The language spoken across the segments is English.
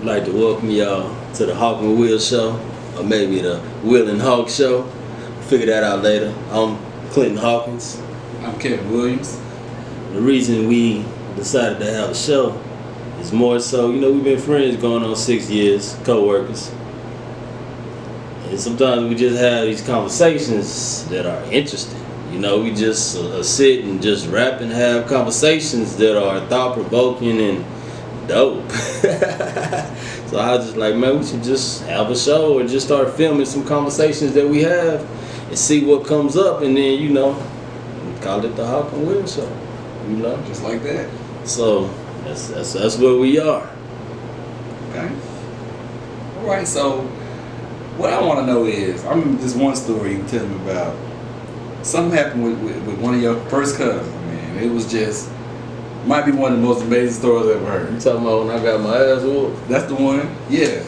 I'd like to welcome y'all to the Hawk and Will show, or maybe the Will and Hawk show. Figure that out later. I'm Clinton Hawkins. I'm Kevin Williams. The reason we decided to have a show is more so, we've been friends going on 6 years, co-workers. And sometimes we just have these conversations that are interesting. We just sit and just rap and have conversations that are thought-provoking and dope. So I was just like, man, we should just have a show or just start filming some conversations that we have and see what comes up, and then call it the Hawk and Will show. Just like that. So that's where we are. Okay. All right. So what I want to know is, I remember this one story you were telling me about. Something happened with one of your first cousins. Man, it was just. Might be one of the most amazing stories I've ever heard. You talking about when I got my ass whooped? That's the one? Yeah.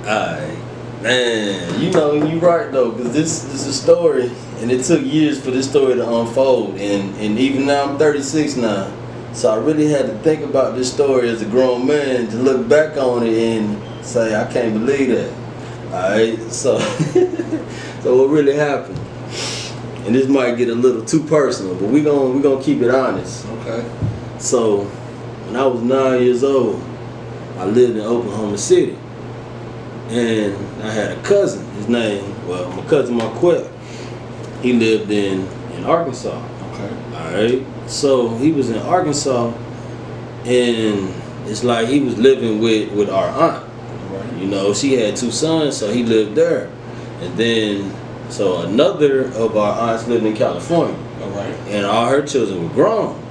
Alright. Man, you right though, because this is a story, and it took years for this story to unfold, and even now I'm 36 now, so I really had to think about this story as a grown man to look back on it and say, I can't believe that. Alright, so, so what really happened? And this might get a little too personal, but we gonna keep it honest. Okay. So, when I was 9 years old, I lived in Oklahoma City, and I had a cousin. His name, my cousin Marquette. He lived in Arkansas. Okay. All right. So he was in Arkansas, and it's like he was living with our aunt. Right. She had 2 sons, so he lived there, and then. So another of our aunts lived in California. All right. And all her children were grown.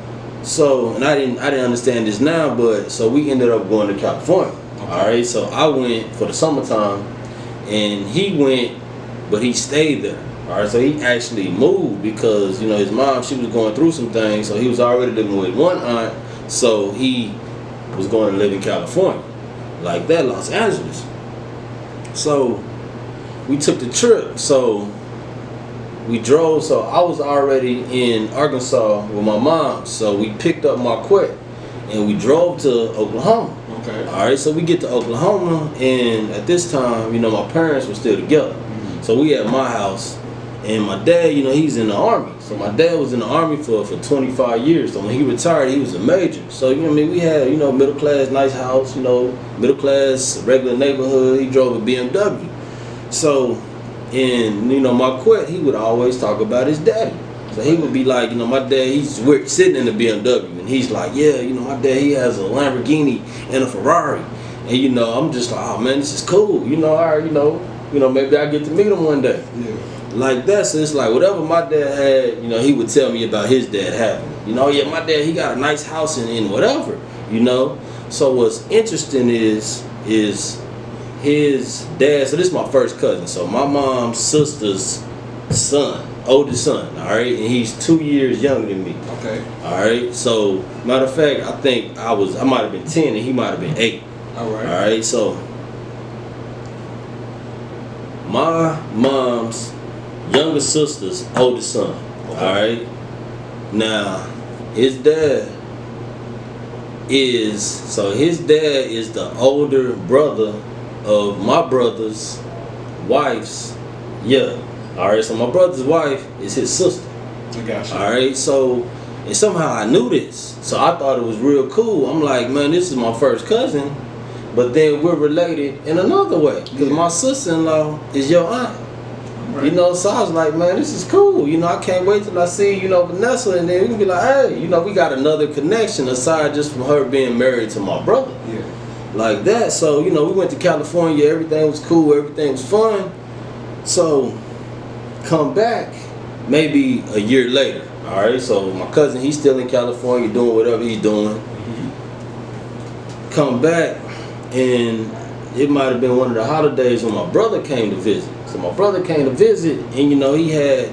So, and I didn't understand this now, but so we ended up going to California. Okay. All right. So I went for the summertime, and he went, but he stayed there. All right. So he actually moved because his mom, she was going through some things, so he was already living with one aunt. So he was going to live in California, like that, Los Angeles. So we took the trip, so we drove. So I was already in Arkansas with my mom, so we picked up Marquette and we drove to Oklahoma. Okay. All right, so we get to Oklahoma, and at this time, my parents were still together. Mm-hmm. So we at my house, and my dad, he's in the Army. So my dad was in the Army for 25 years. So when he retired, he was a major. So we had middle class, nice house, middle class, regular neighborhood. He drove a BMW. So, and Marquette, he would always talk about his daddy. So he would be like, my dad, he's sitting in the BMW, and he's like, yeah, my dad, he has a Lamborghini and a Ferrari, and I'm just like, oh man, this is cool, all right, maybe I get to meet him one day, yeah, like that. So it's like whatever my dad had, he would tell me about his dad having, yeah, my dad, he got a nice house and whatever, So what's interesting is his dad, so this is my first cousin, so my mom's sister's son, oldest son, all right, and he's 2 years younger than me. Okay. All right, so matter of fact, I think I might have been 10 and he might have been 8. All right. All right, so my mom's younger sister's oldest son. Okay. All right, now his dad is the older brother of my brother's wife's, all right, so my brother's wife is his sister. I got you. All right, so, and somehow I knew this, so I thought it was real cool. I'm like, man, this is my first cousin, but then we're related in another way, because my sister-in-law is your aunt. Right. So I was like, man, this is cool. I can't wait till I see, Vanessa, and then we can be like, hey, we got another connection aside just from her being married to my brother. Yeah. Like that. So, we went to California, everything was cool, everything was fun. So, come back maybe a year later. All right, so my cousin, he's still in California doing whatever he's doing. Mm-hmm. Come back, and it might have been one of the holidays when my brother came to visit. So my brother came to visit, and he had,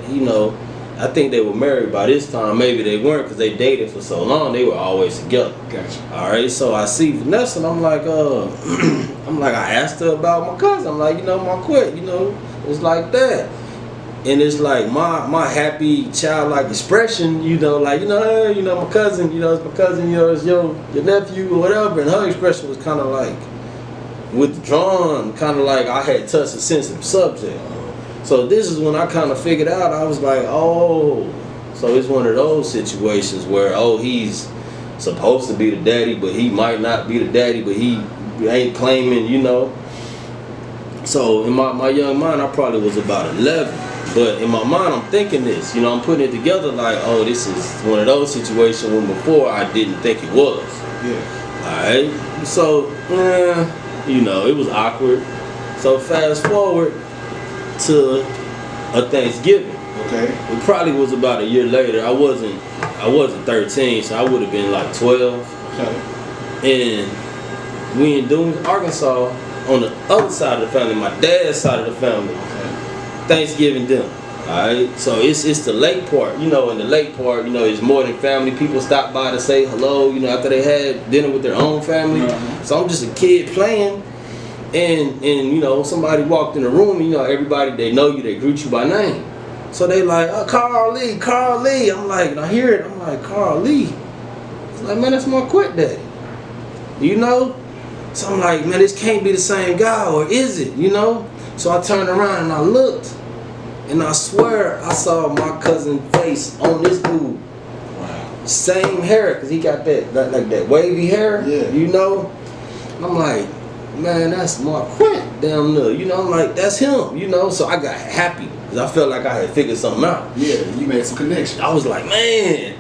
I think they were married by this time. Maybe they weren't, because they dated for so long. They were always together. Gotcha. All right, so I see Vanessa, and I'm like, I asked her about my cousin. I'm like, Marquette, it's like that. And it's like my happy childlike expression, you know, like, hey, my cousin, it's my cousin, it's your nephew or whatever. And her expression was kind of like withdrawn, kind of like I had touched a sensitive subject. So this is when I kind of figured out, I was like, oh, so it's one of those situations where, oh, he's supposed to be the daddy, but he might not be the daddy, but he ain't claiming, So in my young mind, I probably was about 11. But in my mind, I'm thinking this, I'm putting it together like, oh, this is one of those situations when before I didn't think it was. Yeah. Alright? So, it was awkward. So fast forward to a Thanksgiving. Okay. It probably was about a year later. I wasn't 13, so I would have been like 12. Okay. And we in Dunes, Arkansas, on the other side of the family, my dad's side of the family. Thanksgiving dinner, alright? So it's the lake part, in the lake part, it's more than family. People stop by to say hello, after they had dinner with their own family. Mm-hmm. So I'm just a kid playing, and somebody walked in the room, everybody, they know you, they greet you by name. So they like, oh, Carl Lee. I'm like, and I hear it, I'm like, Carl Lee. It's like, man, that's my quit daddy. So I'm like, man, this can't be the same guy, or is it, So I turned around and I looked, and I swear I saw my cousin's face on this dude. Wow. Same hair, cause he got that wavy hair. Yeah. And I'm like, man, that's Mark Quint down there. I'm like, that's him. So I got happy, cause I felt like I had figured something out. Yeah, you made some connections. I was like, man,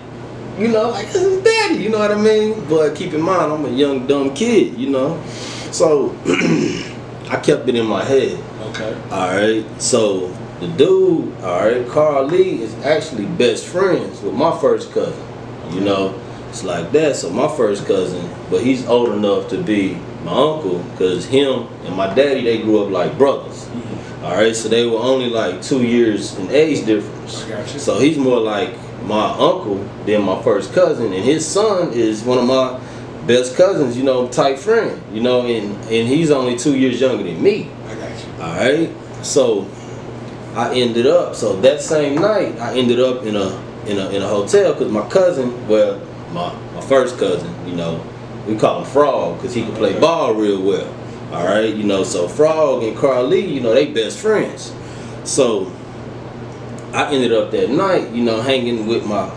like this is daddy. You know what I mean? But keep in mind, I'm a young dumb kid. So I kept it in my head. Okay. Alright, so the dude, alright, Carl Lee is actually best friends with my first cousin. It's like that. So my first cousin, but he's old enough to be my uncle, because him and my daddy, they grew up like brothers. Mm-hmm. Alright, so they were only like 2 years in age difference. I got you. So he's more like my uncle than my first cousin, and his son is one of my best cousins, type friend, and he's only 2 years younger than me. Alright, so I ended up, so that same night I ended up in a hotel, because my cousin, well, my first cousin, we call him Frog, because he could play ball real well. Alright, so Frog and Carl Lee, they best friends. So I ended up that night, hanging with my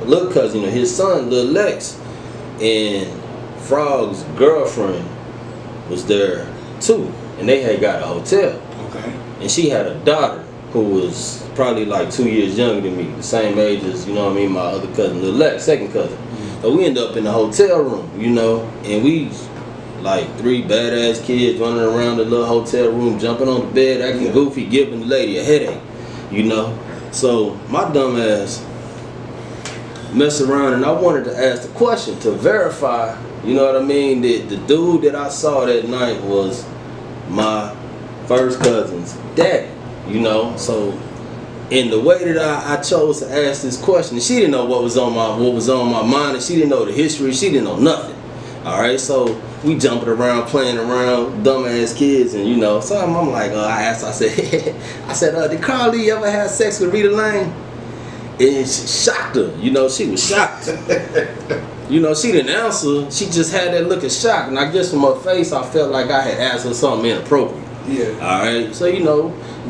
little cousin, his son, Lil Lex, and Frog's girlfriend was there too. And they had got a hotel. Okay. And she had a daughter who was probably like 2 years younger than me, the same age as, my other cousin, Lil Lex, second cousin. Mm-hmm. So we ended up in the hotel room, and we like 3 badass kids running around the little hotel room, jumping on the bed, acting goofy, giving the lady a headache, So my dumb ass messed around, and I wanted to ask the question to verify, that the dude that I saw that night was my first cousin's daddy, So in the way that I chose to ask this question, she didn't know what was on my mind, and she didn't know the history, she didn't know nothing. Alright, so we jumping around, playing around, dumbass kids, and so I'm like, I said, did Carl Lee ever have sex with Rita Lane? And she shocked her, she was shocked. She didn't answer, she just had that look of shock, and I guess from her face I felt like I had asked her something inappropriate. Yeah. Alright, so we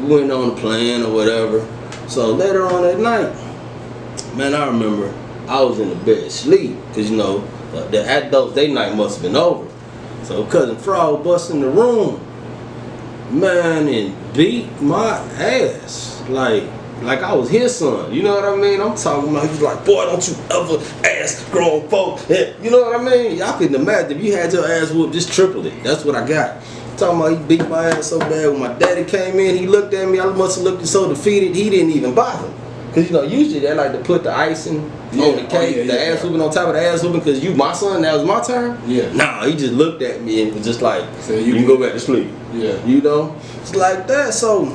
went on the plan or whatever. So later on that night, man, I remember I was in the bed asleep, because the adults' day night must have been over. So cousin Frog bust in the room, man, and beat my ass like I was his son. You know what I mean? I'm talking about, he's like, boy, don't you ever ask grown folk. You know what I mean? Y'all couldn't imagine if you had your ass whooped, just triple it. That's what I got. Talking about he beat my ass so bad. When my daddy came in, he looked at me, I must have looked so defeated, he didn't even bother. Because usually they like to put the icing on the cake, the ass whooping on top of the ass whooping, because you my son, that was my turn. Yeah. Nah, he just looked at me and was just like, so you can go back to sleep. Yeah. It's like that. So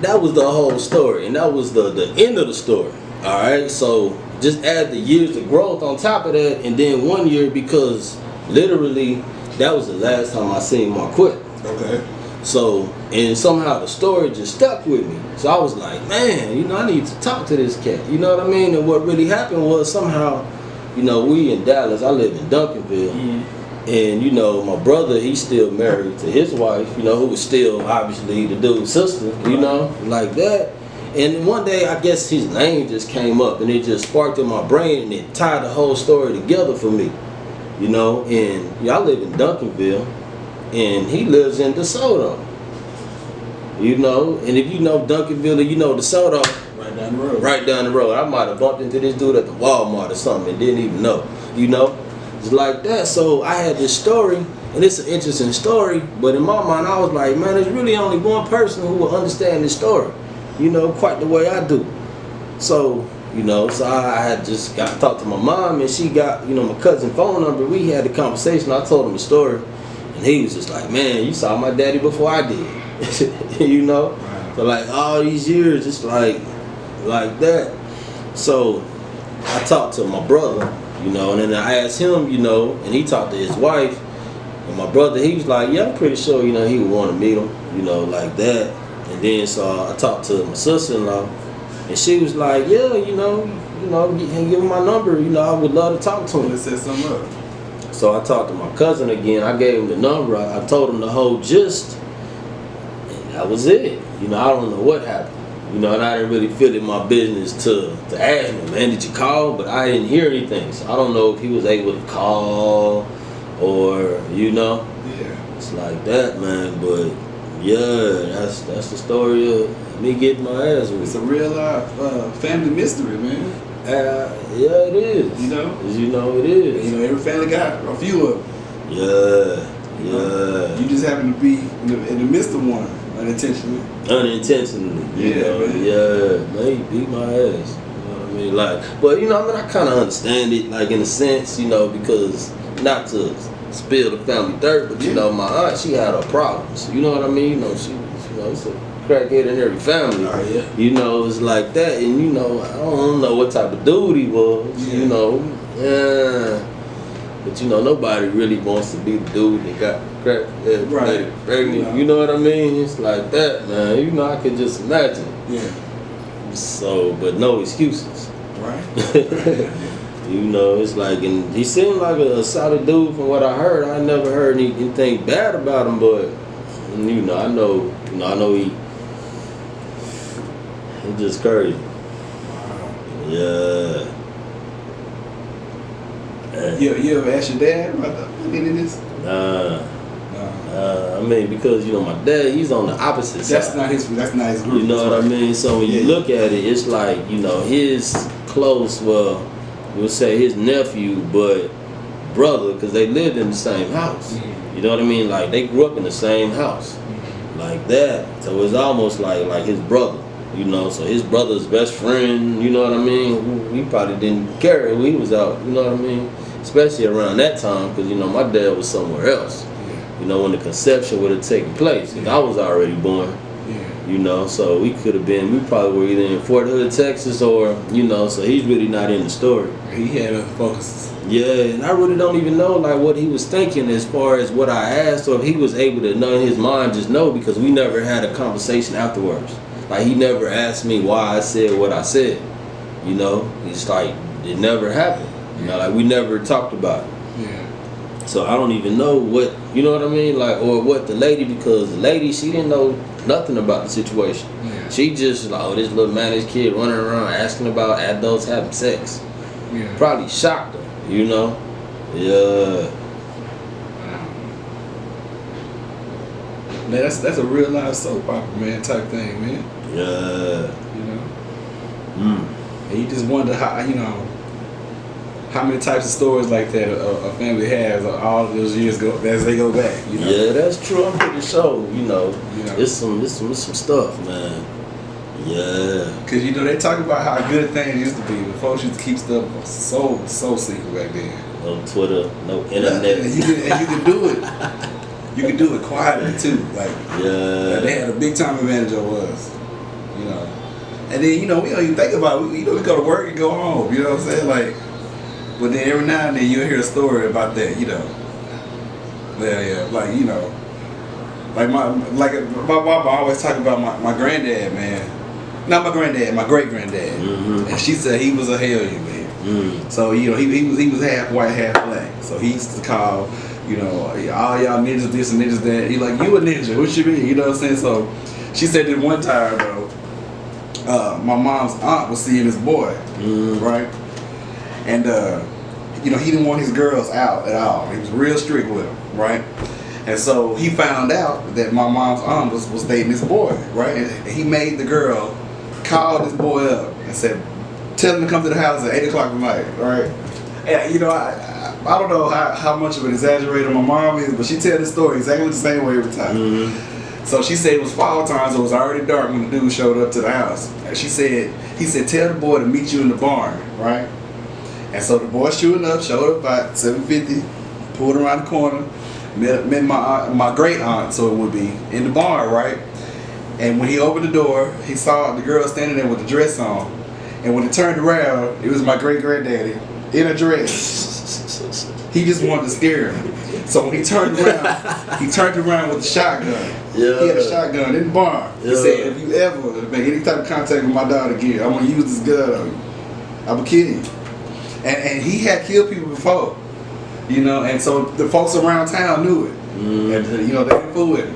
that was the whole story, and that was the end of the story. Alright, so just add the years of growth on top of that, and then 1 year, because literally that was the last time I seen Marquette. Okay. So And somehow the story just stuck with me. So I was like, man, you know, I need to talk to this cat. You know what I mean? And what really happened was somehow, you know, we in Dallas, I live in Duncanville. And, you know, my brother, he's still married to his wife, you know, who was still obviously the dude's sister, you know, like that. And one day, I guess his name just came up and it just sparked in my brain and it tied the whole story together for me, you know. And yeah, I live in Duncanville and he lives in DeSoto. You know, and if you know Duncanville, you know DeSoto. Right down the road. Right down the road. I might have bumped into this dude at the Walmart or something and didn't even know. You know, it's like that. So I had this story, and it's an interesting story. But in my mind, I was like, man, there's really only one person who will understand this story. You know, quite the way I do. So, you know, so I had just got to talk to my mom, and she got, you know, my cousin's phone number. We had a conversation. I told him the story, and he was just like, man, you saw my daddy before I did. You know, so like all these years, it's like that. So I talked to my brother, you know, and then I asked him, you know, and he talked to his wife, and my brother, he was like, yeah, I'm pretty sure, you know, he would want to meet him, you know, like that. And then so I talked to my sister-in-law, and she was like, yeah, you know, give him my number, you know, I would love to talk to him. Let's set something up. So I talked to my cousin again. I gave him the number. I told him the whole gist. That was it. You know, I don't know what happened. You know, and I didn't really feel it my business to ask him, man, did you call? But I didn't hear anything. So I don't know if he was able to call or, you know. Yeah. It's like that, man. But yeah, that's the story of me getting my ass whipped. It's a real life family mystery, man. Yeah, it is. You know? You know, it is. You know, every family got a few of them. Yeah. Yeah. You just happen to be in the midst of one. Unintentionally. You know, man. Yeah, man, he beat my ass. You know what I mean? Like, but you know, I mean, I kind of understand it, like in a sense, you know, because not to spill the family dirt, but you know, my aunt, she had her problems. You know what I mean? You know, it's a crackhead in every family. Oh, yeah. You know, it's like that, and you know, I don't know what type of dude he was. Yeah. You know, yeah. But you know, nobody really wants to be the dude that got crack pregnant. You know what I mean? It's like that, man. You know, I could just imagine. Yeah. So, but no excuses. Right. You know, it's like, and he seemed like a solid dude from what I heard. I never heard anything bad about him, but you know, I know he just crazy. Wow. Yeah. You ever ask your dad about any of this? Nah. I mean, because you know my dad, he's on the opposite side. That's not his group. You know what I mean? So when you look at it, it's like, you know, his close, well, we'll say his nephew, but brother, because they lived in the same house. You know what I mean? Like they grew up in the same house, like that. So it's almost like his brother. You know, so his brother's best friend. You know what I mean? He probably didn't care if he was out. You know what I mean? Especially around that time, because you know my dad was somewhere else. You know, when the conception would have taken place, because I was already born. You know, so we probably were either in Fort Hood, Texas, or you know, so he's really not in the story. He had other focuses. Yeah, and I really don't even know like what he was thinking as far as what I asked, or if he was able to know in his mind, just know, because we never had a conversation afterwards. Like he never asked me why I said what I said. You know, it's like it never happened. You know, like we never talked about it. Yeah. So I don't even know what, you know what I mean, like, or what the lady, because the lady, she didn't know nothing about the situation. Yeah. She just like, oh, this little managed kid running around asking about adults having sex. Yeah. Probably shocked her, you know. Yeah. Man, that's a real life soap opera, man, type thing, man. Yeah. You know. And you just wonder how, you know, how many types of stories like that a family has all of those years as they go back. You know? Yeah, that's true. I'm pretty sure. You know, it's some stuff, man. Yeah. Cause you know they talk about how good things used to be, but folks used to keep stuff so secret back then. No Twitter, no internet. And you can do it. You can do it quietly too. Like they had a big time advantage over us. You know. And then, you know, we don't even think about it. You know, we go to work and go home. You know what I'm saying? Like, but then every now and then you'll hear a story about that, you know. Yeah, like, you know. Like my mama always talk about my granddad, man. Not my granddad, my great granddad. And she said he was a hellion, man. So you know he was half white, half black. So he used to call, you know, all y'all ninjas this and ninjas that. He like, you a ninja? What you mean? You know what I'm saying? So she said that one time though, my mom's aunt was seeing this boy, right? And you know, he didn't want his girls out at all. He was real strict with them, right? And so he found out that my mom's aunt was dating this boy, right? And he made the girl call this boy up and said, tell him to come to the house at 8 o'clock at night, right? And you know, I don't know how much of an exaggerator my mom is, but she tells the story exactly the same way every time. So she said it was fall time, so it was already dark when the dude showed up to the house. And he said, tell the boy to meet you in the barn, right? And so the boy showed up about 7:50, pulled around the corner, met my great aunt, so it would be, in the barn, right? And when he opened the door, he saw the girl standing there with the dress on. And when he turned around, it was my great granddaddy in a dress. He just wanted to scare him. So when he turned around with a shotgun. Yeah. He had a shotgun in the barn. He said, if you ever make any type of contact with my daughter again, I'm gonna use this gun on you. I'm gonna kill you. And he had killed people before, you know, and so the folks around town knew it. And you know, they didn't fool with him.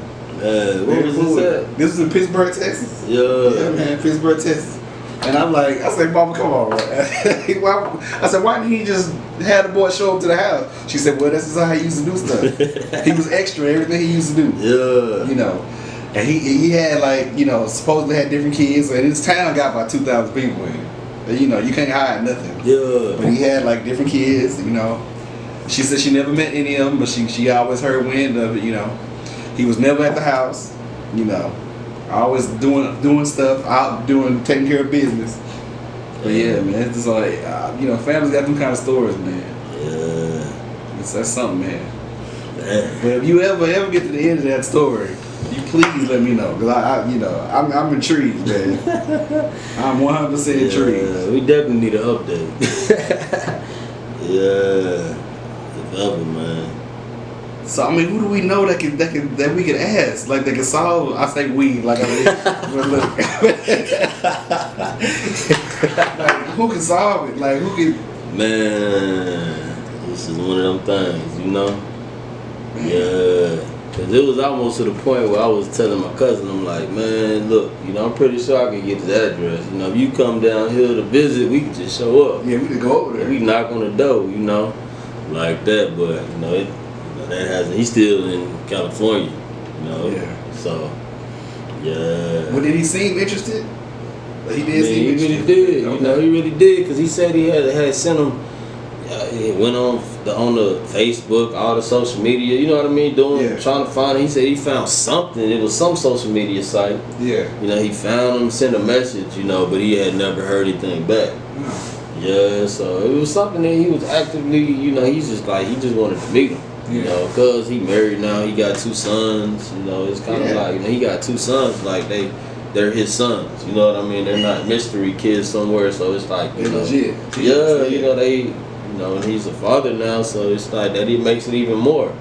Where was this at? This was in Pittsburgh, Texas. Yeah, man, Pittsburgh, Texas. And I'm like, I said, Mama, come on, man. I said, why didn't he just have the boy show up to the house? She said, well, that's just how he used to do stuff. He was extra, everything he used to do. Yeah. You know, and he had like, you know, supposedly had different kids, and his town got about 2,000 people in it. You know, you can't hide nothing. Yeah. But he had like different kids, you know. She said she never met any of them, but she always heard wind of it, you know. He was never at the house, you know. Always doing stuff, taking care of business. But yeah, man, it's just like, you know, families got them kind of stories, man. Yeah. That's something, man. But if you ever get to the end of that story, you please let me know, because you know, I'm intrigued, man. I'm 100% intrigued. We definitely need an update. Yeah, definitely, man. So I mean, who do we know that we can ask, like, that can solve? I say we, like, I mean, but look, like, who can solve it? Like, who can? Man, this is one of them things, you know. Man. Yeah. Cause it was almost to the point where I was telling my cousin, I'm like, man, look, you know, I'm pretty sure I can get his address. You know, if you come down here to visit, we can just show up. Yeah, we can go over there. We knock on the door, you know, like that. But you know, that hasn't. He's still in California, you know. Yeah. So, yeah. Well, did he seem interested? He did. He really did. Okay. You know, he really did, because he said he had sent him. He went on the Facebook, all the social media, you know what I mean, trying to find him. He said he found something. It was some social media site. Yeah. You know, he found him, sent a message, you know, but he had never heard anything back. No. Yeah, so it was something that he was actively, you know, he just wanted to meet him. You know, because he married now, he got 2 sons, you know, it's kind of like, you know, he got 2 sons, like they're his sons, you know what I mean? They're not mystery kids somewhere, so it's like, you know, legit. Yeah, you know, you know, and he's a father now, so it's like that. It makes it even more.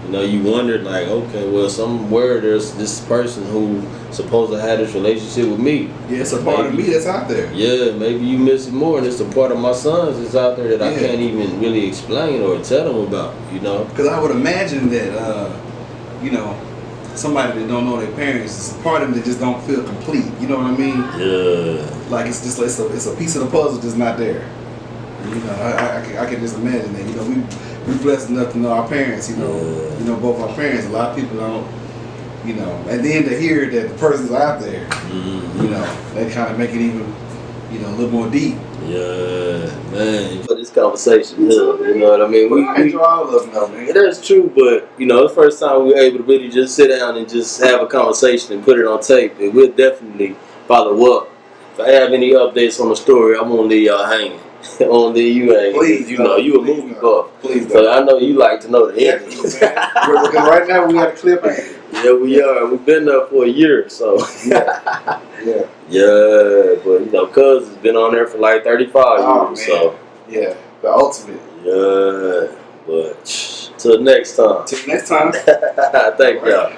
You know, you wondered, like, okay, well, somewhere there's this person who supposed to have this relationship with me. Yeah, it's a part of me that's out there. Yeah, maybe you miss it more, and it's a part of my sons that's out there that I can't even really explain or tell them about. You know, because I would imagine that, you know, somebody that don't know their parents, it's a part of them that just don't feel complete. You know what I mean? Yeah. Like it's just like it's a piece of the puzzle that's not there. You know, I can just imagine that. You know, we're blessed enough to know our parents. You know, both our parents. A lot of people don't. You know, and then to hear that the person's out there, you know, they kind of make it even, you know, a little more deep. Yeah, man. For this conversation, you know what I mean? I enjoy all of them, though, man. That's true, but you know, the first time we were able to really just sit down and just have a conversation and put it on tape, and we'll definitely follow up. If I have any updates on the story, I won't leave y'all hanging. Only you ain't. Please, you know, you a movie buff. Please, so I know you like to know the ending. Because right now we got a clip. Yeah, we are. We've been there for a year, so. Yeah. Yeah, but you know, cuz has been on there for like 35 years, man. So. Yeah, the ultimate. Yeah, but till next time. Till next time. Thank y'all.